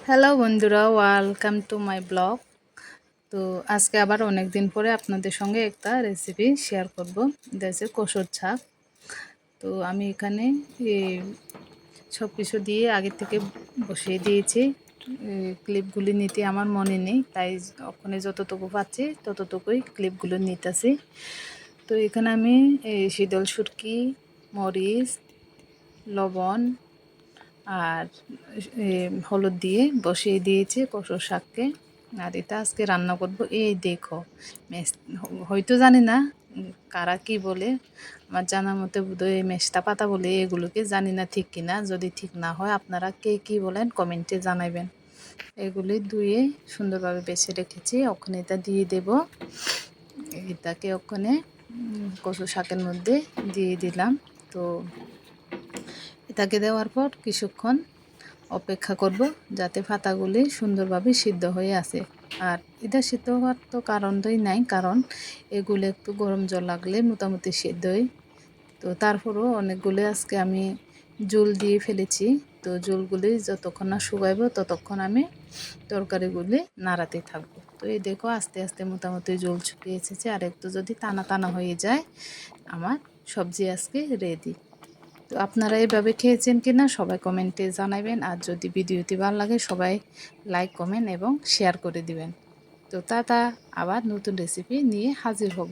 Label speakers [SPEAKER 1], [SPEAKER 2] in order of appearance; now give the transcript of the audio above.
[SPEAKER 1] Hello বন্ধুরা, welcome to my blog. তো আজকে আবার অনেক দিন পরে আপনাদের সঙ্গে একটা রেসিপি শেয়ার করব। এটা হচ্ছে কসুর শাক। তো আমি এখানে সব কিছু দিয়ে আগে থেকে বসিয়ে দিয়েছি। ক্লিপগুলি নিতে আমার মনে নেই, তাই ওখানে যতটুকু পাচ্ছি ততটুকুই ক্লিপগুলো নিতেছি। তো এখানে আমি শীতল সুরকি, মরিচ, লবণ আর হলুদ দিয়ে বসিয়ে দিয়েছি কচুর শাককে। আর এটা আজকে রান্না করব। এই দেখো, মেস হয়তো জানি না কারা কি বলে, আমার জানা মতে বোধহয় মেস্তা পাতা বলে এগুলোকে, জানি না ঠিক কিনা। যদি ঠিক না হয় আপনারা কে কি বলেন কমেন্টে জানাবেন। এগুলি ধুয়ে সুন্দরভাবে বেছে রেখেছি, ওখানে এটা দিয়ে দেব। এটাকে ওখানে কচু শাকের মধ্যে দিয়ে দিলাম। তো এটাকে দেওয়ার পর কিছুক্ষণ অপেক্ষা করব যাতে পাতাগুলি সুন্দরভাবে সিদ্ধ হয়ে আসে। আর এটা সিদ্ধ হওয়ার তো কারণই নাই, কারণ এগুলো একটু গরম জল লাগলে মোটামুটি সিদ্ধ হয়। তো তারপরও অনেকগুলো আজকে আমি জল দিয়ে ফেলেছি। তো জলগুলি যতক্ষণ না শুকাইব ততক্ষণ আমি তরকারিগুলি নাড়াতে থাকবো। তো এই দেখো, আস্তে আস্তে মোটামুটি জল শুকিয়ে এসেছে। আর একটু যদি টানা টানা হয়ে যায় আমার সবজি আজকে রেডি। তো আপনারা এভাবে খেয়েছেন কিনা সবাই কমেন্টে জানাবেন। আর যদি ভিডিওটি ভালো লাগে সবাই লাইক, কমেন্ট এবং শেয়ার করে দিবেন। তো আবার নতুন রেসিপি নিয়ে হাজির হব।